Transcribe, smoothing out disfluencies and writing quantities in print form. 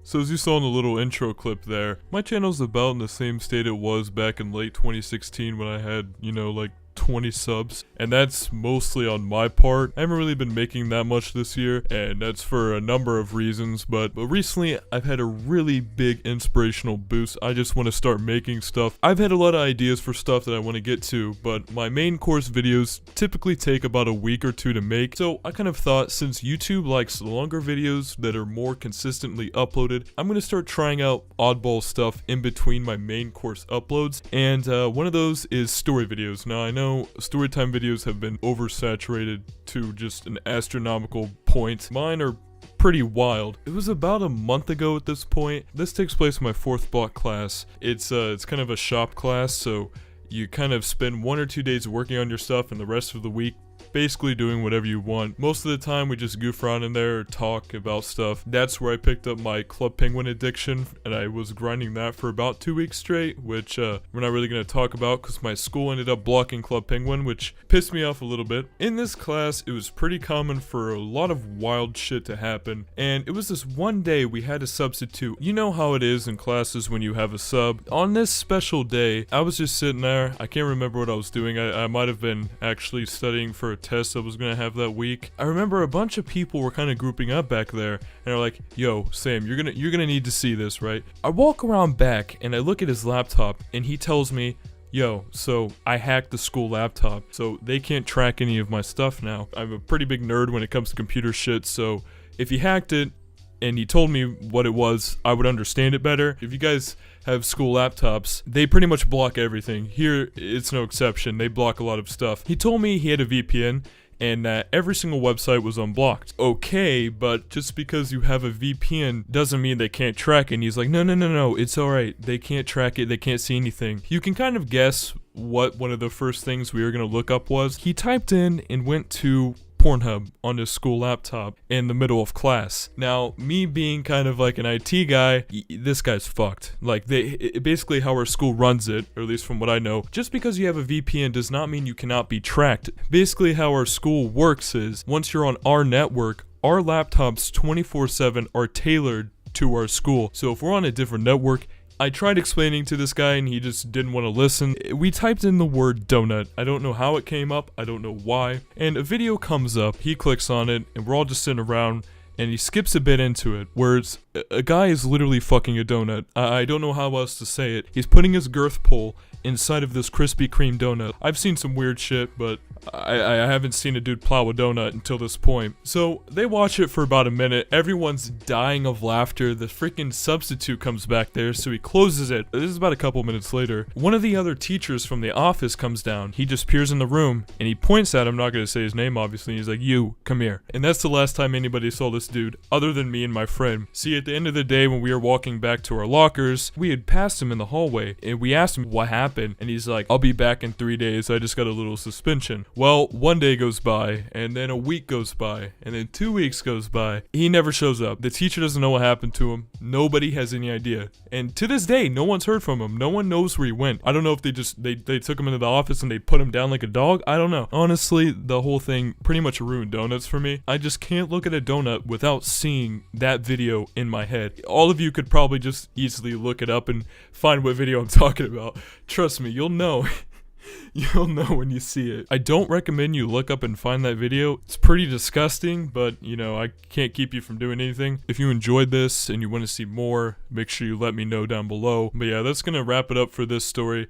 So as you saw in the little intro clip there, my channel's about in the same state it was back in late 2016 when I had, like 20 subs, and that's mostly on my part. I haven't really been making that much this year, and that's for a number of reasons, but recently I've had a really big inspirational boost. I just want to start making stuff. I've had a lot of ideas for stuff that I want to get to, but my main course videos typically take about a week or two to make, so I kind of thought since YouTube likes longer videos that are more consistently uploaded, I'm going to start trying out oddball stuff in between my main course uploads, and one of those is story videos. Now I know storytime videos have been oversaturated to just an astronomical point. Mine are pretty wild. It was about a month ago at this point. This takes place in my 4th block class. It's kind of a shop class, so you kind of spend 1 or 2 days working on your stuff and the rest of the week basically doing whatever you want. Most of the time we just goof around in there or talk about stuff. That's where I picked up my Club Penguin addiction, and I was grinding that for about 2 weeks straight, which we're not really going to talk about because my school ended up blocking Club Penguin, which pissed me off a little bit. In this class, it was pretty common for a lot of wild shit to happen, and it was this one day we had a substitute. You know how it is in classes when you have a sub. On this special day, I was just sitting there. I can't remember what I was doing. I might have been actually studying for a test I was gonna have that week. I remember a bunch of people were kind of grouping up back there, and they're like, "Yo, Sam, you're gonna need to see this, right?" I walk around back and I look at his laptop, and he tells me, "Yo, so I hacked the school laptop, so they can't track any of my stuff now." I'm a pretty big nerd when it comes to computer shit, so if he hacked it and he told me what it was, I would understand it better. If you guys have school laptops, they pretty much block everything. Here, it's no exception. They block a lot of stuff. He told me he had a VPN and that every single website was unblocked. Okay, but just because you have a VPN doesn't mean they can't track it. And he's like, no, it's alright. They can't track it. They can't see anything. You can kind of guess what one of the first things we were going to look up was. He typed in and went to Pornhub on his school laptop in the middle of class. Now, me being kind of like an IT guy, this guy's fucked. Like, basically how our school runs it, or at least from what I know, just because you have a VPN does not mean you cannot be tracked. Basically how our school works is, once you're on our network, our laptops 24/7 are tailored to our school. So if we're on a different network, I tried explaining to this guy and he just didn't want to listen. We typed in the word donut. I don't know how it came up. I don't know why. And a video comes up. He clicks on it and we're all just sitting around, and he skips a bit into it where it's a guy is literally fucking a donut. I don't know how else to say it. He's putting his girth pole inside of this Krispy Kreme donut. I've seen some weird shit, but I haven't seen a dude plow a donut until this point. So they watch it for about a minute. Everyone's dying of laughter. The freaking substitute comes back there, so he closes it. This is about a couple minutes later. One of the other teachers from the office comes down. He just peers in the room and he points at him. I'm not going to say his name, obviously. He's like, "You, come here." And that's the last time anybody saw this dude, other than me and my friend. See, at the end of the day, when we were walking back to our lockers, we had passed him in the hallway and we asked him what happened. And he's like, "I'll be back in 3 days. I just got a little suspension." Well, 1 day goes by, and then a week goes by, and then 2 weeks goes by. He never shows up. The teacher doesn't know what happened to him. Nobody has any idea. And to this day, no one's heard from him. No one knows where he went. I don't know if they took him into the office and they put him down like a dog. I don't know. Honestly, the whole thing pretty much ruined donuts for me. I just can't look at a donut without seeing that video in my head. All of you could probably just easily look it up and find what video I'm talking about. Trust me, you'll know. You'll know when you see it. I don't recommend you look up and find that video. It's pretty disgusting, but I can't keep you from doing anything. If you enjoyed this and you want to see more, make sure you let me know down below. But yeah, that's gonna wrap it up for this story.